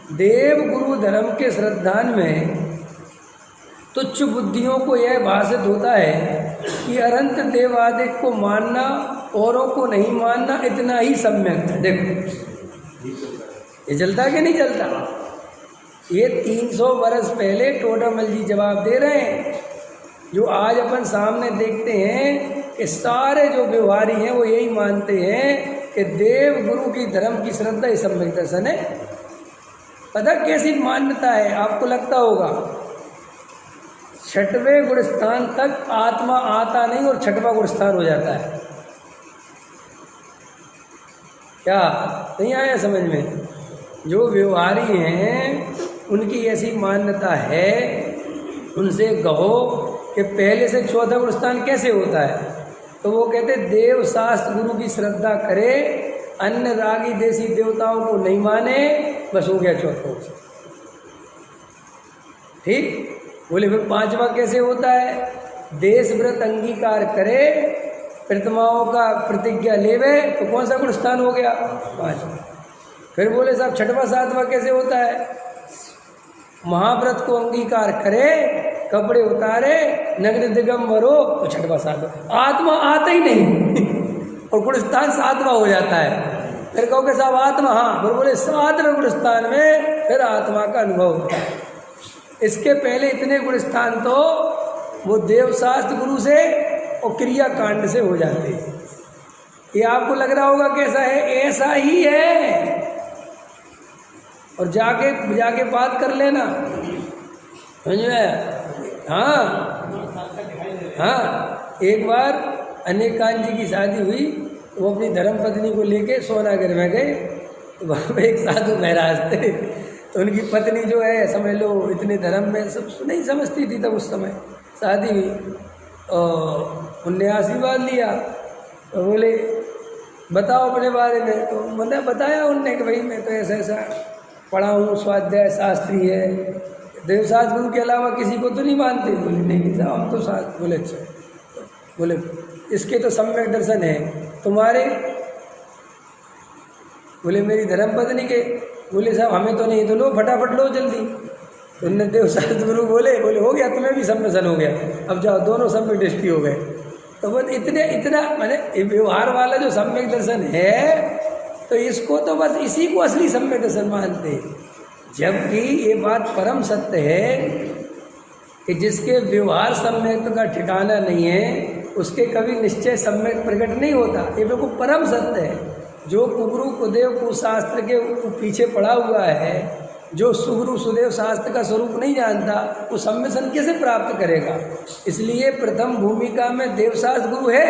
देव गुरु धर्म के श्रद्धान में तुच्छ बुद्धियों को यह भाषित होता है कि अनंत देवादिक को मानना, औरों को नहीं मानना, इतना ही सम्यक है। देखो ये चलता कि नहीं चलता? ये 300 वर्ष पहले टोडामल जी जवाब दे रहे हैं। जो आज अपन सामने देखते हैं कि सारे जो व्यवहारी हैं वो यही मानते हैं कि देव गुरु की धर्म की श्रद्धा ही सम्यक दर्शन है। पता कैसी मान्यता है? आपको लगता होगा 6वें गुणस्थान तक आत्मा आता नहीं और 6वां गुणस्थान हो जाता है। क्या नहीं आया समझ में? जो व्यवहारी हैं उनकी ऐसी मान्यता है। उनसे कहो कि पहले से 14वां गुणस्थान कैसे होता है, तो वो कहते देव शास्त्र गुरु की श्रद्धा करे, अन्य रागी देसी देवताओं को नहीं माने, बस हो गया 14वां। ठीक। बोले फिर 5वां कैसे होता है? देश व्रत अंगीकार करे, प्रतिमाओं का प्रतिज्ञा लेवे, तो कौन सा गुणस्थान हो गया? 5वां। फिर बोले साहब 6वां 7वां कैसे होता है? महाव्रत को अंगीकार करे, कपड़े उतारे, नग्न दिगंबरो, तो 6वां 7वां। आत्मा आता ही नहीं और गुणस्थान 7वां हो जाता है। फिर कहोगे साहब आत्मा, हाँ, फिर बोले 7वें गुणस्थान में फिर आत्मा का अनुभव होता है। इसके पहले इतने गुणस्थान तो वो देवशास्त्र गुरु से और क्रिया कांड से हो जाते हैं। ये आपको लग रहा होगा कैसा है? ऐसा ही है। और जाके बात कर लेना, समझ में? हाँ, एक बार अनेकांत जी की शादी हुई, वो अपनी धर्म पत्नी को लेके सोनागर में गए। तो वहाँ पे एक साधु महाराज थे, तो उनकी पत्नी जो है समझ लो इतने धर्म में सब नहीं समझती थी तब उस समय। शादी हुई और उनने आशीर्वाद लिया, तो बोले बताओ अपने बारे में। तो मैंने बताया उनने कि भाई मैं तो ऐसा ऐसा पढ़ा हूँ, स्वाध्याय शास्त्री है, देवशास्त्र गुरु के अलावा किसी को तो नहीं मानते। बोले नहीं साहब हम तो शास्त्र। बोले अच्छा। तो बोले इसके तो सम्यक दर्शन है, तुम्हारे? बोले मेरी धर्मपत्नी के। बोले साहब हमें तो नहीं, तो लो फटाफट लो जल्दी। तो उनने देवशास्त्र गुरु बोले हो गया, तुम्हें भी सम्यक दर्शन हो गया, अब जाओ दोनों सम्यक दृष्टि हो गए। तो बस इतना मैंने व्यवहार वाला जो सम्यक दर्शन है, तो इसको तो बस इसी को असली सम्यक दर्शन मानते हैं। जबकि ये बात परम सत्य है कि जिसके व्यवहार सम्यक का ठिकाना नहीं है उसके कभी निश्चय सम्यक प्रकट नहीं होता। ये बिल्कुल परम सत्य है। जो कुगुरु कुदेव कुशास्त्र के पीछे पड़ा हुआ है, जो सुगुरु सुदेव शास्त्र का स्वरूप नहीं जानता, वो सम्यसन कैसे प्राप्त करेगा? इसलिए प्रथम भूमिका में देवशास्त्र गुरु है,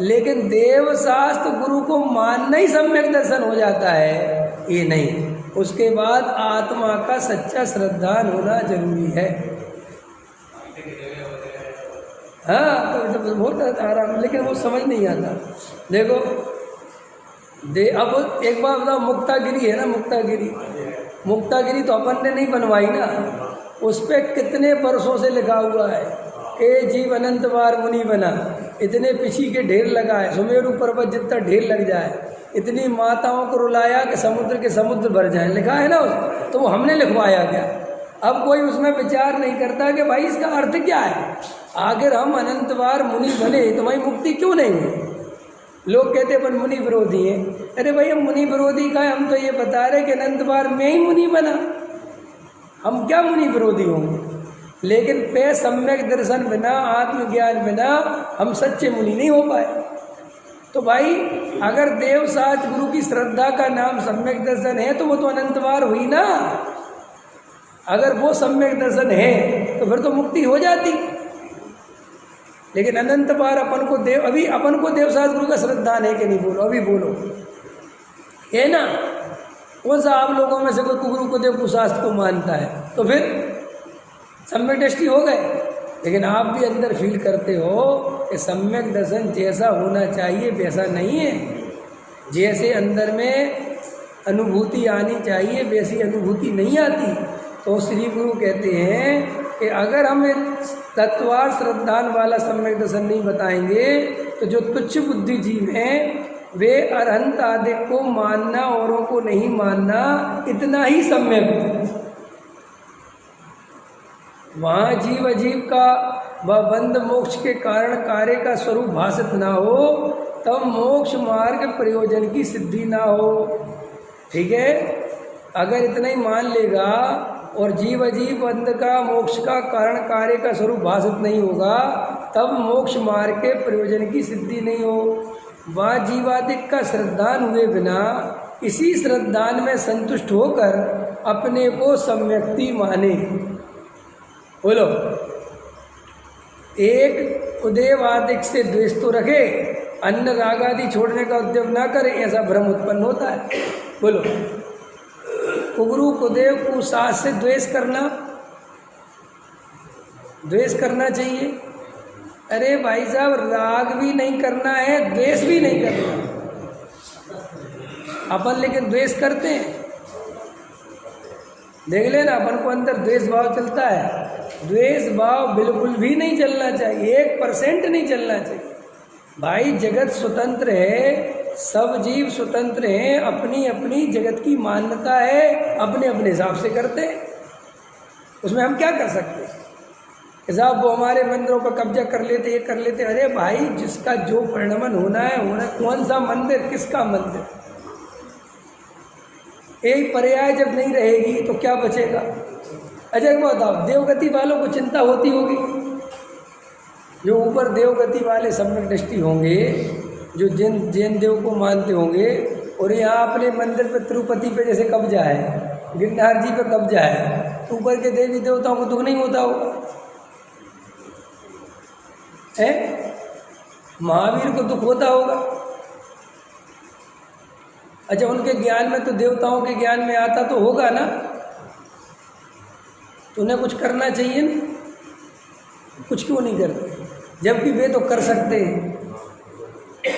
लेकिन देवशास्त्र गुरु को मानना ही सम्यक दर्शन हो जाता है, ये नहीं। उसके बाद आत्मा का सच्चा श्रद्धान होना जरूरी है। हाँ, तो बहुत आराम, लेकिन वो समझ नहीं आता। देखो अब एक बार बताओ, मुक्तागिरी है ना, मुक्तागिरी तो अपन ने नहीं बनवाई ना, उस पर कितने वर्षों से लिखा हुआ है ए जीव अनंत बार मुनि बना, इतने पिछी के ढेर लगा है, सुमेरु पर्वत जितना ढेर लग जाए, इतनी माताओं को रुलाया कि समुद्र के समुद्र भर जाए, लिखा है ना। तो वो हमने लिखवाया क्या? अब कोई उसमें विचार नहीं करता कि भाई इसका अर्थ क्या है। आखिर हम अनंत बार मुनि बने तो भाई मुक्ति क्यों नहीं हुई? लोग कहते अपन मुनि विरोधी हैं। अरे भाई हम मुनि विरोधी का है, हम तो ये बता रहे कि अनंत बार मैं ही मुनि बना, हम क्या मुनि विरोधी होंगे? लेकिन पे सम्यक दर्शन बिना, आत्मज्ञान बिना हम सच्चे मुनि नहीं हो पाए। तो भाई अगर देवशास्त्र गुरु की श्रद्धा का नाम सम्यक दर्शन है तो वो तो अनंत बार हुई ना। अगर वो सम्यक दर्शन है तो फिर तो मुक्ति हो जाती। लेकिन अनंत बार अपन को देवशास्त्र गुरु का श्रद्धा है कि नहीं? बोलो, अभी बोलो, है ना? कौन सा आप लोगों में से कोई गुरु को देव कुशास्त्र को मानता है? तो फिर सम्यक दृष्टि हो गए। लेकिन आप भी अंदर फील करते हो कि सम्यक दर्शन जैसा होना चाहिए वैसा नहीं है। जैसे अंदर में अनुभूति आनी चाहिए वैसी अनुभूति नहीं आती। तो श्री गुरु कहते हैं कि अगर हम तत्वार श्रद्धान वाला सम्यक दर्शन नहीं बताएंगे तो जो तुच्छ बुद्धि जीव हैं वे अरहंत आदि को मानना, औरों को नहीं मानना, इतना ही सम्यक। वहाँ जीव अजीव का व बंध मोक्ष के कारण कार्य का स्वरूप भाषित ना हो, तब मोक्ष मार्ग प्रयोजन की सिद्धि ना हो। ठीक है, अगर इतना ही मान लेगा और जीव अजीव बंध का मोक्ष का कारण कार्य का स्वरूप भाषित नहीं होगा, तब मोक्ष मार्ग के प्रयोजन की सिद्धि नहीं हो। वह जीवादिक का श्रद्धान हुए बिना इसी श्रद्धान में संतुष्ट होकर अपने को सम्यक्ति माने। बोलो, एक उदेवादिक से द्वेष तो रखे, अन्य राग आदि छोड़ने का उद्यम ना करे, ऐसा भ्रम उत्पन्न होता है। बोलो, कुगुरु कुदेव कुसास से द्वेष करना चाहिए। अरे भाई साहब, राग भी नहीं करना है, द्वेष भी नहीं करना अपन, लेकिन द्वेष करते हैं। देख लेना, अपन को अंदर द्वेष भाव चलता है। द्वेष भाव बिल्कुल भी नहीं चलना चाहिए, 1% नहीं चलना चाहिए। भाई जगत स्वतंत्र है, सब जीव स्वतंत्र हैं, अपनी अपनी जगत की मान्यता है, अपने अपने हिसाब से करते हैं। उसमें हम क्या कर सकते हैं? साहब वो हमारे मंदिरों पर कब्जा कर लेते, ये कर लेते। अरे भाई, जिसका जो परिणमन होना है होना। कौन सा मंदिर, किसका मंदिर? एक पर्याय जब नहीं रहेगी तो क्या बचेगा? अच्छा बताओ, देवगति वालों को चिंता होती होगी? जो ऊपर देवगति वाले सम्यक दृष्टि होंगे, जो जैन देव को मानते होंगे, और यहाँ अपने मंदिर पे तिरुपति पे जैसे कब्जा है, गिरनार जी पे कब्जा है, तो ऊपर के देवी देवताओं को दुख नहीं होता होगा? है, महावीर को दुख होता होगा। अच्छा, उनके ज्ञान में तो देवताओं के ज्ञान में आता तो होगा ना, तो उन्हें कुछ करना चाहिए ना, कुछ क्यों नहीं करते? जबकि वे तो कर सकते हैं,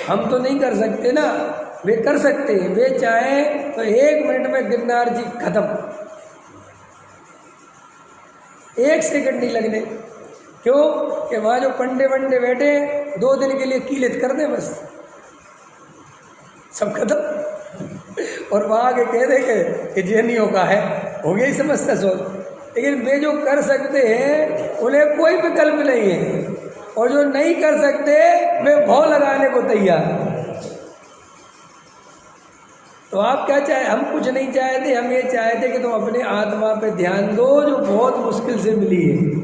हम तो नहीं कर सकते ना। वे कर सकते हैं, वे चाहें तो 1 मिनट में गिरनार जी खत्म, 1 सेकंड नहीं लगने। क्यों? कि वहाँ जो पंडे वंडे बैठे 2 दिन के लिए कीलित कर दें, बस सब खत्म। और वहाँ आगे कह दे कि जैनियों का है, हो गया ही समझता सोच। लेकिन वे जो कर सकते हैं उन्हें कोई विकल्प नहीं है, और जो नहीं कर सकते वे भाव लगाने को तैयार हैं। तो आप क्या चाहे? हम कुछ नहीं चाहते, हम ये चाहते कि तुम अपने आत्मा पे ध्यान दो, जो बहुत मुश्किल से मिली है।